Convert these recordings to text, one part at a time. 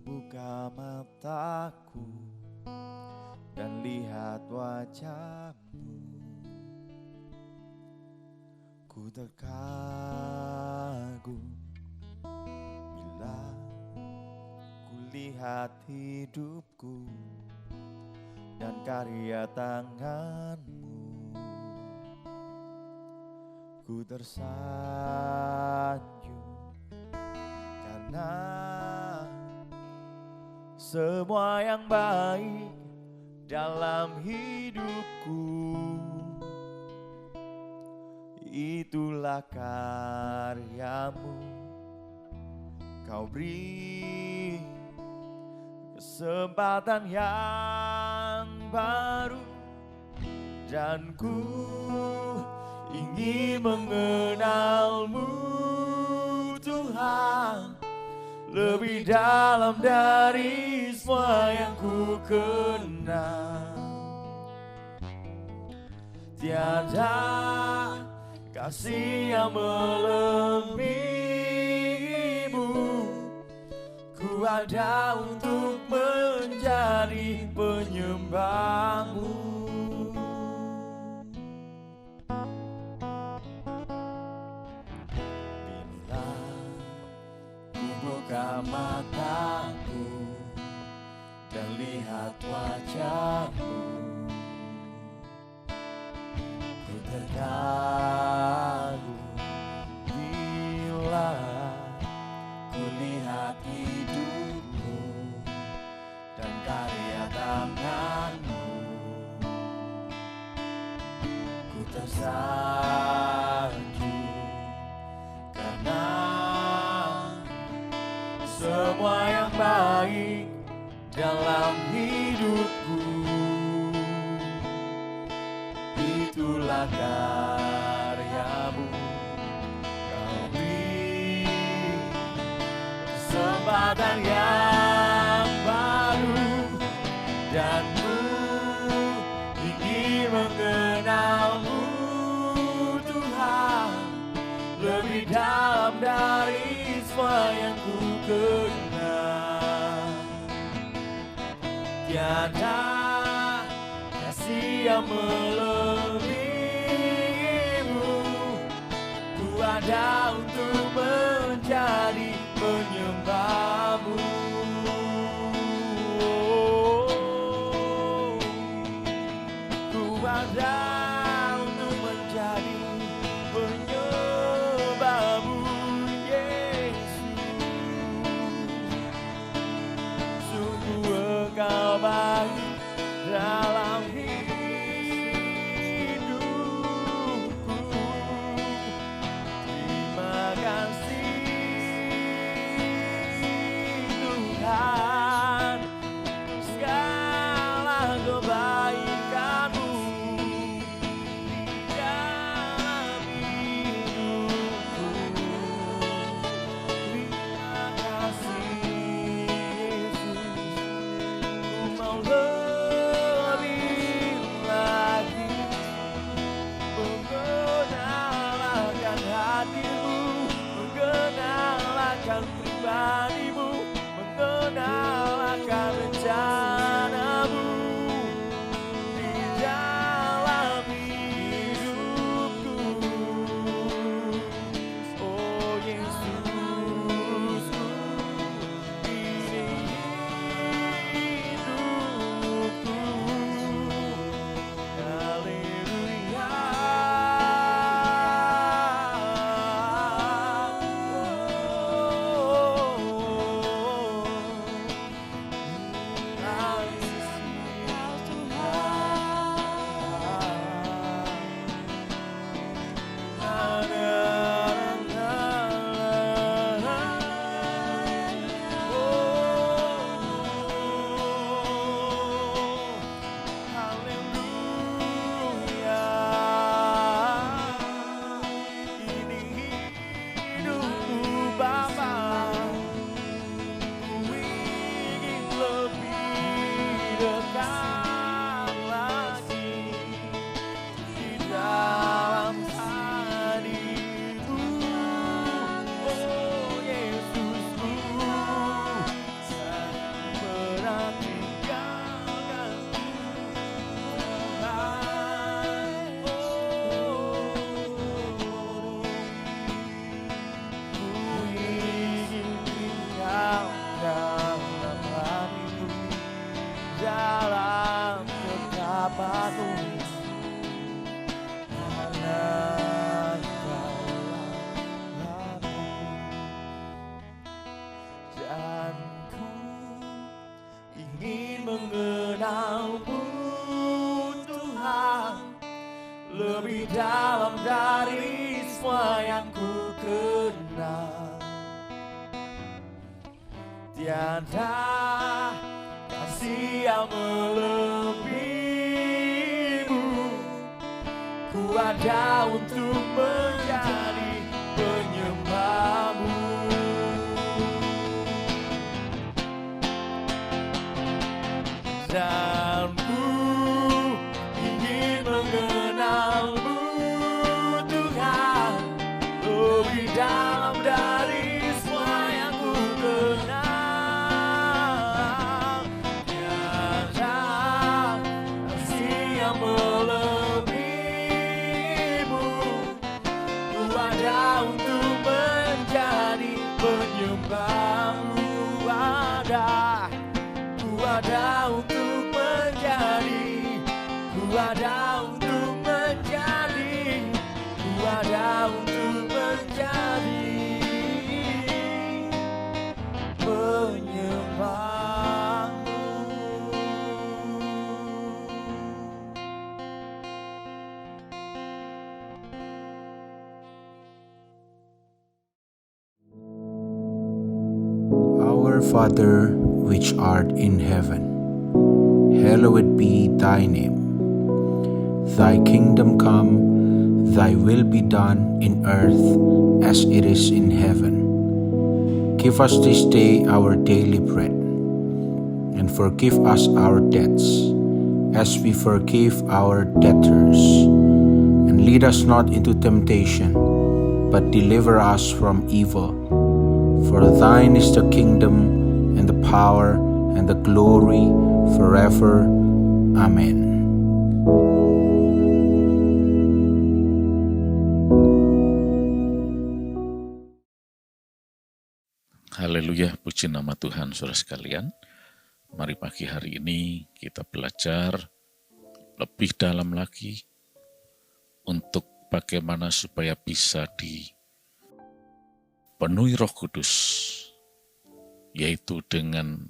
Buka mataku dan lihat wajahmu. Ku terkagum bila ku lihat hidupku dan karya tanganmu. Ku tersanjung karena semua yang baik dalam hidupku itulah karyamu. Kau beri kesempatan yang baru dan ku ingin mengenalmu Tuhan lebih dalam dari semua yang ku kenal. Tiada kasih yang melebihimu. Ku ada untuk menjadi penyembahmu. Buka mataku dan lihat wajahmu. Ku terkagum bila ku lihat hidupmu dan karya tanganmu. Ku tersanjung karena semua yang baik dalam hidupku itulah karyamu. Kau beri kesempatan yang baru dan ku ingin mengenalmu Tuhan lebih dalam dari semua yang ku kenal. Tiada kasih yang melebihimu. Ku ada untuk menjadi penyembahmu. Ku ada untuk menjadi penyembahmu. Engkau baik dalam hidupku. Terima kasih Tuhan, segala kebaikan-Mu tempatmu, karena Kaulah Rabbku. Dan ku ingin mengenalmu Tuhan, lebih dalam dari semua yang ku kenal. Tiada kasih yang melebihimu, ku ada untuk menjadi penyembahmu. Dan ku ingin mengenalmu Tuhan, lebih dalam dari semua yang ku kenal. Tiada kasih yang melebihimu, ku ada untuk menjadi penyembahmu. Ada untuk menjadi, ku ada untuk menjadi, ku ada untuk menjadi penyembahmu. Our Father, which art in heaven, hallowed be thy name. Thy kingdom come, thy will be done in earth as it is in heaven. Give us this day our daily bread, and forgive us our debts, as we forgive our debtors. And lead us not into temptation, but deliver us from evil. For thine is the kingdom, and the power, and the glory, forever. Amen. Haleluya, puji nama Tuhan saudara sekalian. Mari pagi hari ini kita belajar lebih dalam lagi untuk bagaimana supaya bisa dipenuhi Roh Kudus, yaitu dengan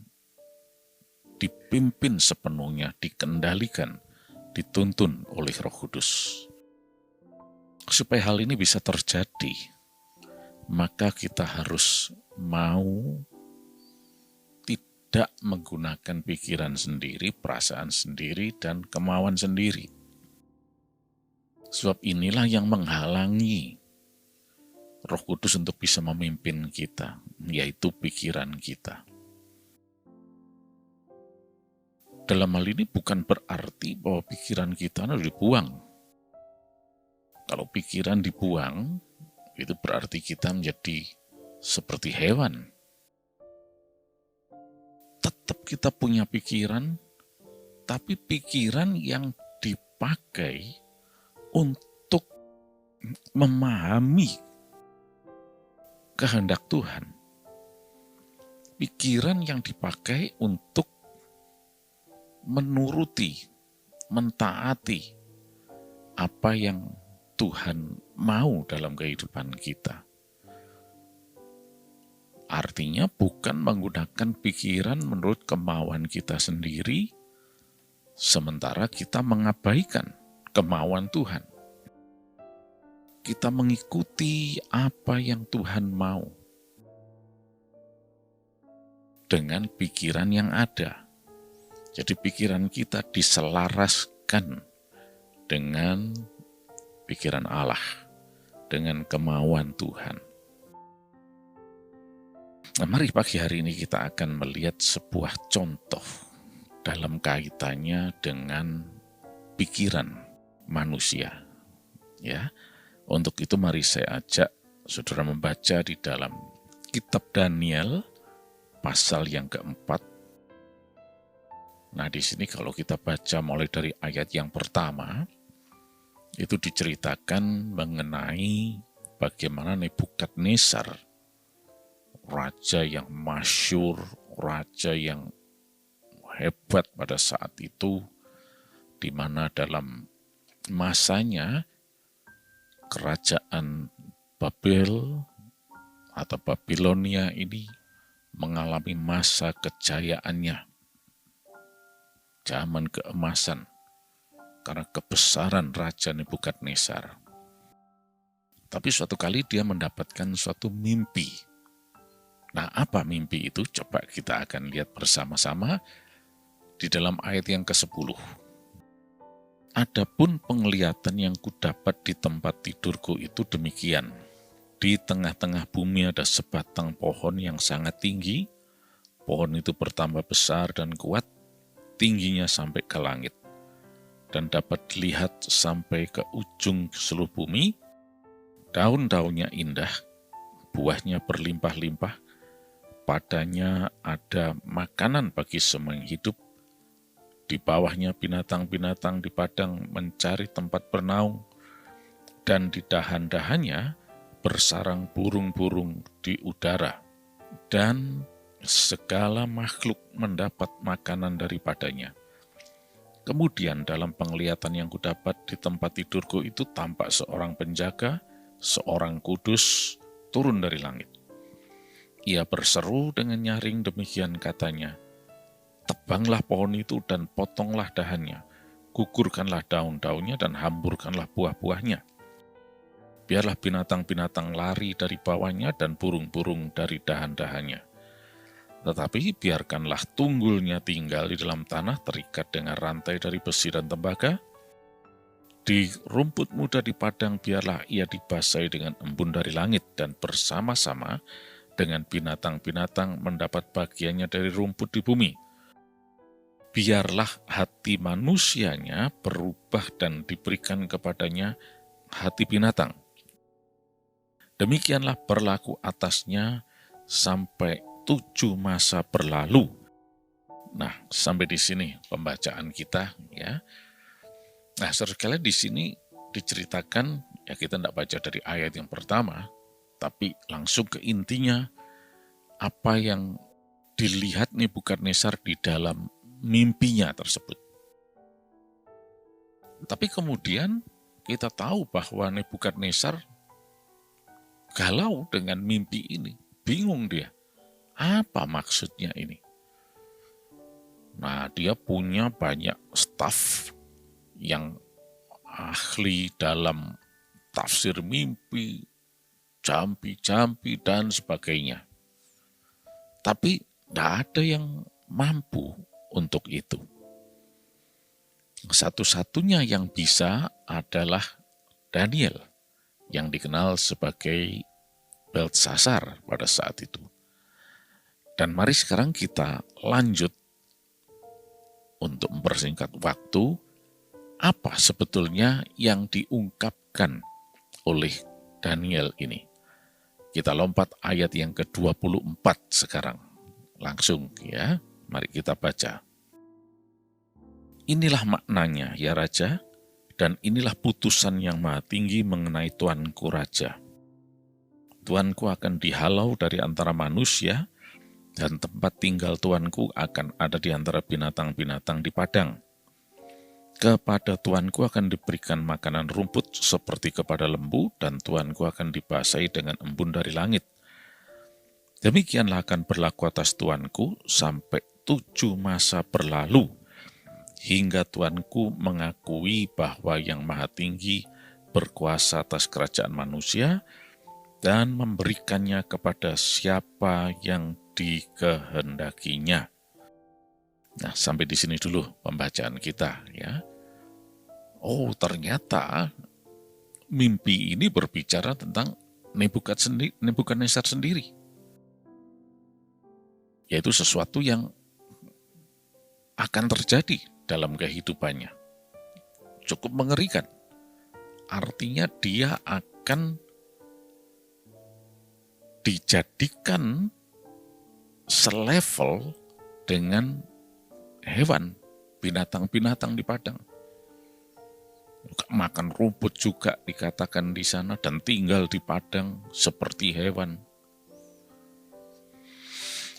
dipimpin sepenuhnya, dikendalikan, dituntun oleh Roh Kudus. Supaya hal ini bisa terjadi, maka kita harus mau tidak menggunakan pikiran sendiri, perasaan sendiri, dan kemauan sendiri. Sebab inilah yang menghalangi Roh Kudus untuk bisa memimpin kita, yaitu pikiran kita. Dalam hal ini bukan berarti bahwa pikiran kita harus dibuang. Kalau pikiran dibuang, itu berarti kita menjadi seperti hewan. Tetap kita punya pikiran, tapi pikiran yang dipakai untuk memahami kehendak Tuhan. Pikiran yang dipakai untuk menuruti, mentaati apa yang Tuhan mau dalam kehidupan kita. Artinya bukan menggunakan pikiran menurut kemauan kita sendiri, sementara kita mengabaikan kemauan Tuhan. Kita mengikuti apa yang Tuhan mau dengan pikiran yang ada. Jadi pikiran kita diselaraskan dengan pikiran Allah, dengan kemauan Tuhan. Nah, mari pagi hari ini kita akan melihat sebuah contoh dalam kaitannya dengan pikiran manusia. Ya, untuk itu mari saya ajak saudara membaca di dalam kitab Daniel pasal yang keempat. Nah, di sini kalau kita baca mulai dari ayat yang pertama, itu diceritakan mengenai bagaimana Nebukadnezar, raja yang masyhur, raja yang hebat pada saat itu, di mana dalam masanya kerajaan Babel atau Babilonia ini mengalami masa kejayaannya, zaman keemasan, karena kebesaran Raja Nebukadnezar. Tapi suatu kali dia mendapatkan suatu mimpi. Nah, apa mimpi itu? Coba kita akan lihat bersama-sama di dalam ayat yang ke-10. Adapun penglihatan yang kudapat di tempat tidurku itu demikian. Di tengah-tengah bumi ada sebatang pohon yang sangat tinggi. Pohon itu bertambah besar dan kuat, tingginya sampai ke langit, dan dapat dilihat sampai ke ujung seluruh bumi. Daun-daunnya indah, buahnya berlimpah-limpah, padanya ada makanan bagi semua yang hidup. Di bawahnya binatang-binatang di padang mencari tempat bernaung, dan di dahan-dahannya bersarang burung-burung di udara, dan segala makhluk mendapat makanan daripadanya. Kemudian dalam penglihatan yang kudapat di tempat tidurku itu tampak seorang penjaga, seorang kudus, turun dari langit. Ia berseru dengan nyaring demikian katanya, tebanglah pohon itu dan potonglah dahannya, gugurkanlah daun-daunnya dan hamburkanlah buah-buahnya. Biarlah binatang-binatang lari dari bawahnya dan burung-burung dari dahan-dahannya. Tetapi biarkanlah tunggulnya tinggal di dalam tanah terikat dengan rantai dari besi dan tembaga. Di rumput muda di padang biarlah ia dibasahi dengan embun dari langit dan bersama-sama dengan binatang-binatang mendapat bagiannya dari rumput di bumi. Biarlah hati manusianya berubah dan diberikan kepadanya hati binatang. Demikianlah berlaku atasnya sampai 7 masa berlalu. Nah, sampai di sini pembacaan kita ya. Nah, saudara sekalian, di sini diceritakan, ya kita tidak baca dari ayat yang pertama, tapi langsung ke intinya apa yang dilihat Nebukadnezar di dalam mimpinya tersebut. Tapi kemudian kita tahu bahwa Nebukadnezar galau dengan mimpi ini, bingung dia. Apa maksudnya ini? Nah, dia punya banyak staf yang ahli dalam tafsir mimpi, jampi-jampi, dan sebagainya. Tapi tidak ada yang mampu untuk itu. Satu-satunya yang bisa adalah Daniel, yang dikenal sebagai Beltsasar pada saat itu. Dan mari sekarang kita lanjut untuk mempersingkat waktu, apa sebetulnya yang diungkapkan oleh Daniel ini. Kita lompat ayat yang ke-24 sekarang. Langsung ya, mari kita baca. Inilah maknanya ya Raja, dan inilah putusan yang maha tinggi mengenai Tuanku Raja. Tuanku akan dihalau dari antara manusia, dan tempat tinggal Tuanku akan ada di antara binatang-binatang di padang. Kepada Tuanku akan diberikan makanan rumput seperti kepada lembu, dan Tuanku akan dibasahi dengan embun dari langit. Demikianlah akan berlaku atas Tuanku sampai 7 masa berlalu, hingga Tuanku mengakui bahwa Yang Maha Tinggi berkuasa atas kerajaan manusia, dan memberikannya kepada siapa yang dikehendakinya. Nah, sampai di sini dulu pembacaan kita ya. Oh, ternyata mimpi ini berbicara tentang Nebukadnezar sendiri. Yaitu sesuatu yang akan terjadi dalam kehidupannya. Cukup mengerikan. Artinya dia akan dijadikan selevel dengan hewan, binatang-binatang di padang. Makan rumput juga dikatakan di sana, dan tinggal di padang seperti hewan.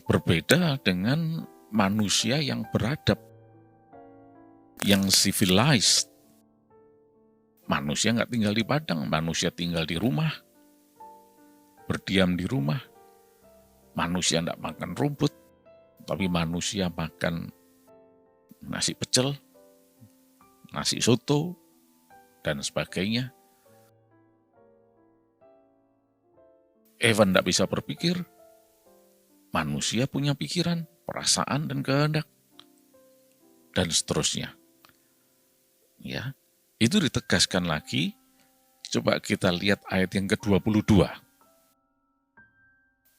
Berbeda dengan manusia yang beradab. yang civilized. Manusia nggak tinggal di padang, manusia tinggal di rumah, berdiam di rumah. Manusia nggak makan rumput, tapi manusia makan nasi pecel, nasi soto, dan sebagainya. Evan tidak bisa berpikir, manusia punya pikiran, perasaan, dan kehendak, dan seterusnya. Ya, itu ditegaskan lagi. Coba kita lihat ayat yang ke-22.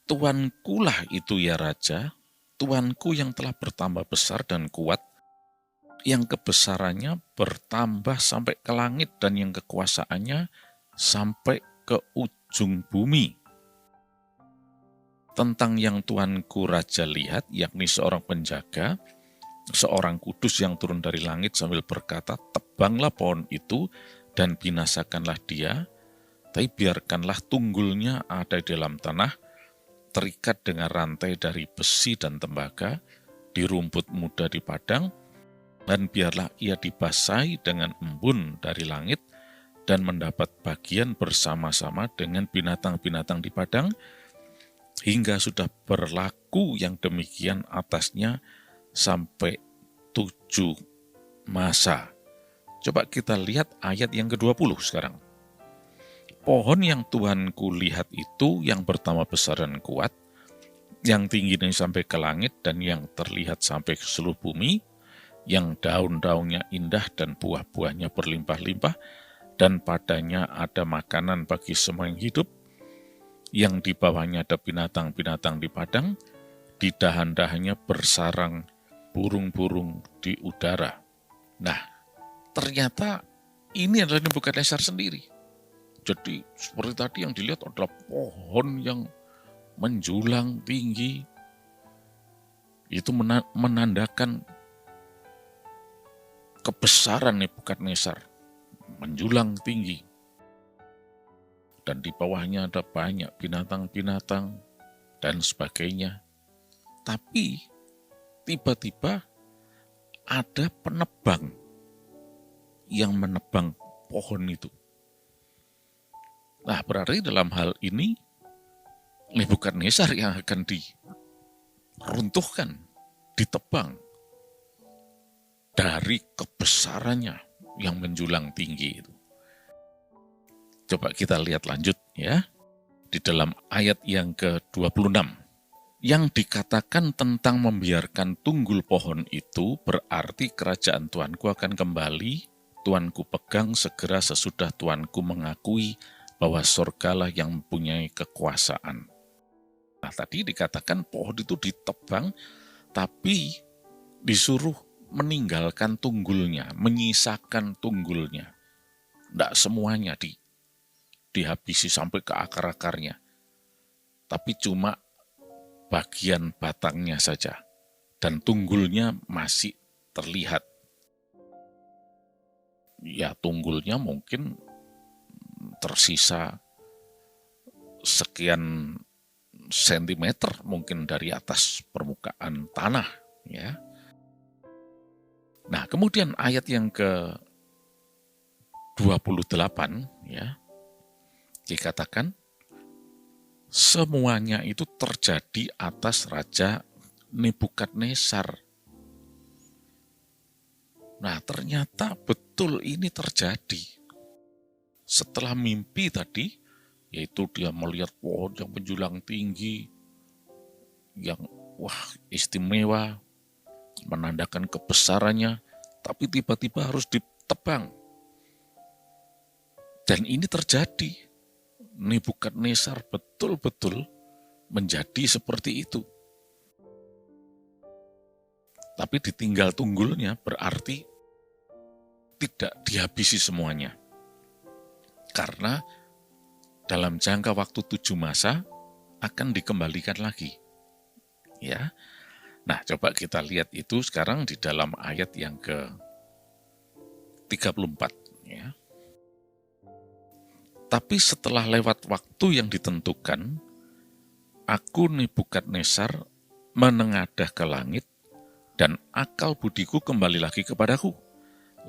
Tuankulah itu ya Raja, Tuanku yang telah bertambah besar dan kuat, yang kebesarannya bertambah sampai ke langit dan yang kekuasaannya sampai ke ujung bumi. Tentang yang Tuanku Raja lihat, yakni seorang penjaga, seorang kudus yang turun dari langit sambil berkata, tebanglah pohon itu dan binasakanlah dia, tapi biarkanlah tunggulnya ada di dalam tanah, terikat dengan rantai dari besi dan tembaga, di rumput muda di padang, dan biarlah ia dibasahi dengan embun dari langit, dan mendapat bagian bersama-sama dengan binatang-binatang di padang, hingga sudah berlaku yang demikian atasnya sampai 7 masa. Coba kita lihat ayat yang ke-20 sekarang. Pohon yang Tuhanku lihat itu yang pertama besar dan kuat, yang tingginya sampai ke langit dan yang terlihat sampai ke seluruh bumi, yang daun-daunnya indah dan buah-buahnya berlimpah-limpah, dan padanya ada makanan bagi semua yang hidup, yang di bawahnya ada binatang-binatang di padang, di dahan-dahannya bersarang burung-burung di udara. Nah, ternyata ini adalah Nebukadnezar sendiri. Jadi seperti tadi yang dilihat adalah pohon yang menjulang tinggi. Itu menandakan kebesaran Nebukadnezar, menjulang tinggi. Dan di bawahnya ada banyak binatang-binatang dan sebagainya. Tapi tiba-tiba ada penebang yang menebang pohon itu. Nah, berarti dalam hal ini Nebukadnezar yang akan diruntuhkan, ditebang dari kebesarannya yang menjulang tinggi itu. Coba kita lihat lanjut ya, di dalam ayat yang ke-26. Yang dikatakan tentang membiarkan tunggul pohon itu berarti kerajaan Tuanku akan kembali, Tuanku pegang segera sesudah Tuanku mengakui bahwa surgalah yang mempunyai kekuasaan. Nah, tadi dikatakan pohon itu ditebang, tapi disuruh meninggalkan tunggulnya, menyisakan tunggulnya. Tidak semuanya dihabisi sampai ke akar-akarnya, tapi cuma bagian batangnya saja, dan tunggulnya masih terlihat. Ya, tunggulnya mungkin tersisa sekian sentimeter mungkin dari atas permukaan tanah, ya. Nah, kemudian ayat yang ke-28, ya, dikatakan semuanya itu terjadi atas Raja Nebukadnezar. Nah, ternyata betul ini terjadi. Setelah mimpi tadi, yaitu dia melihat pohon yang menjulang tinggi, yang istimewa, menandakan kebesarannya, tapi tiba-tiba harus ditebang. Dan ini terjadi. Nebukadnezar betul-betul menjadi seperti itu. Tapi ditinggal tunggulnya berarti tidak dihabisi semuanya. Karena dalam jangka waktu 7 masa akan dikembalikan lagi. Ya. Nah, coba kita lihat itu sekarang di dalam ayat yang ke-34. Ya. Tapi setelah lewat waktu yang ditentukan, aku Nebukadnezar menengadah ke langit, dan akal budiku kembali lagi kepadaku.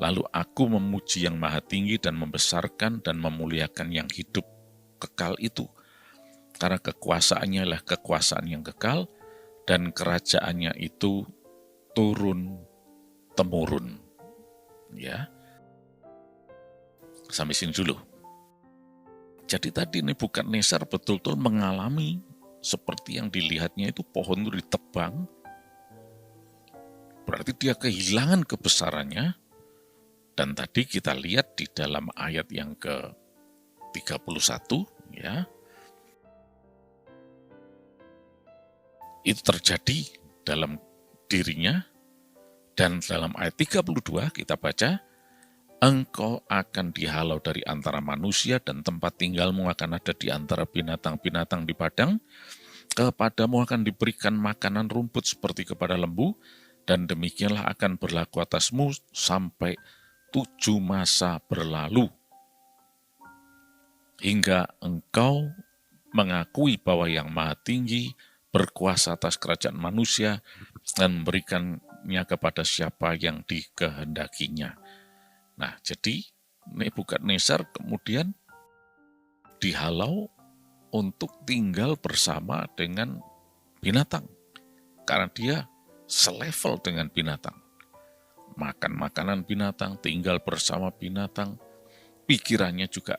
Lalu aku memuji yang maha tinggi dan membesarkan dan memuliakan yang hidup kekal itu. Karena kekuasaannya adalah kekuasaan yang kekal dan kerajaannya itu turun-temurun. Ya. Sampai sini dulu. Jadi tadi Nebukadnezar betul-betul mengalami seperti yang dilihatnya itu pohon itu ditebang. Berarti dia kehilangan kebesarannya. Dan tadi kita lihat di dalam ayat yang ke-31, ya, itu terjadi dalam dirinya. Dan dalam ayat 32 kita baca, engkau akan dihalau dari antara manusia dan tempat tinggalmu akan ada di antara binatang-binatang di padang. Kepadamu akan diberikan makanan rumput seperti kepada lembu, dan demikianlah akan berlaku atasmu sampai 7 masa berlalu, hingga engkau mengakui bahwa yang maha tinggi berkuasa atas kerajaan manusia dan memberikannya kepada siapa yang dikehendakinya. Nah, jadi Nebukadnezar kemudian dihalau untuk tinggal bersama dengan binatang, karena dia selevel dengan binatang. Makan makanan binatang, tinggal bersama binatang, pikirannya juga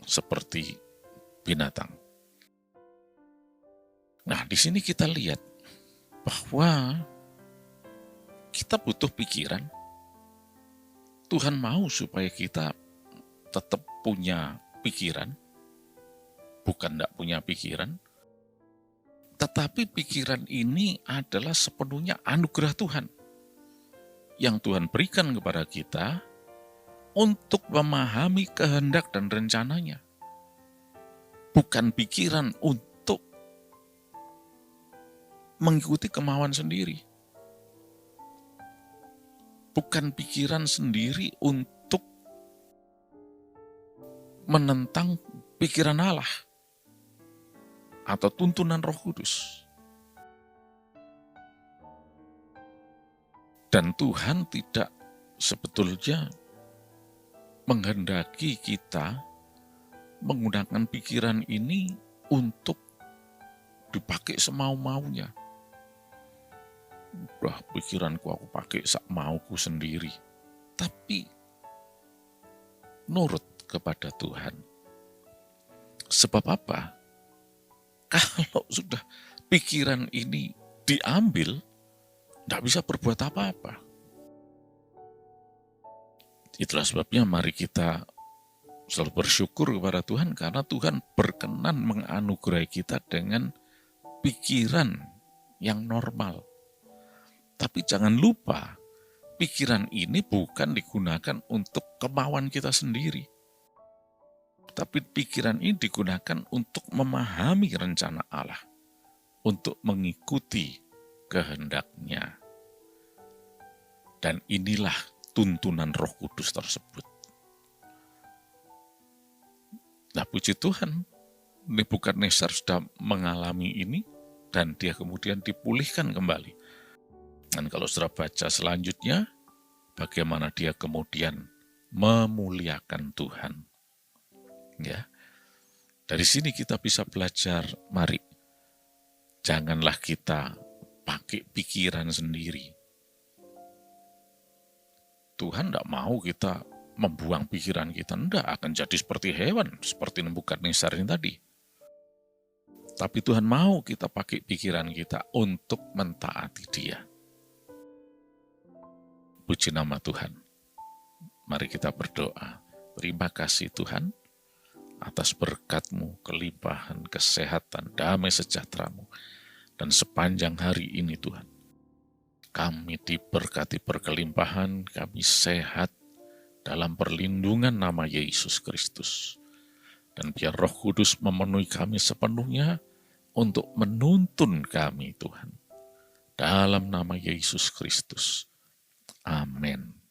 seperti binatang. Nah, di sini kita lihat bahwa kita butuh pikiran. Tuhan mau supaya kita tetap punya pikiran, bukan tidak punya pikiran, tetapi pikiran ini adalah sepenuhnya anugerah Tuhan yang Tuhan berikan kepada kita untuk memahami kehendak dan rencananya. Bukan pikiran untuk mengikuti kemauan sendiri. Bukan pikiran sendiri untuk menentang pikiran Allah atau tuntunan Roh Kudus. Dan Tuhan tidak sebetulnya menghendaki kita menggunakan pikiran ini untuk dipakai semau-maunya. Udah pikiranku aku pakai sak mauku sendiri. Tapi nurut kepada Tuhan. Sebab apa? Kalau sudah pikiran ini diambil, tidak bisa berbuat apa-apa. Itulah sebabnya mari kita selalu bersyukur kepada Tuhan karena Tuhan berkenan menganugerahi kita dengan pikiran yang normal. Tapi jangan lupa, pikiran ini bukan digunakan untuk kemauan kita sendiri. Tapi pikiran ini digunakan untuk memahami rencana Allah, untuk mengikuti kehendaknya. Dan inilah tuntunan Roh Kudus tersebut. Nah, puji Tuhan, Nebukadnezar sudah mengalami ini dan dia kemudian dipulihkan kembali. Dan kalau sudah baca selanjutnya, bagaimana dia kemudian memuliakan Tuhan. Ya, dari sini kita bisa belajar, mari, janganlah kita pakai pikiran sendiri. Tuhan tidak mau kita membuang pikiran kita, tidak akan jadi seperti hewan, seperti Nebukadnezar ini tadi. Tapi Tuhan mau kita pakai pikiran kita untuk mentaati Dia. Puji nama Tuhan. Mari kita berdoa. Terima kasih Tuhan atas berkat-Mu, kelimpahan, kesehatan, damai sejahtera-Mu. Dan sepanjang hari ini Tuhan, kami diberkati berkelimpahan, kami sehat dalam perlindungan nama Yesus Kristus. Dan biar Roh Kudus memenuhi kami sepenuhnya untuk menuntun kami Tuhan. Dalam nama Yesus Kristus. Amin.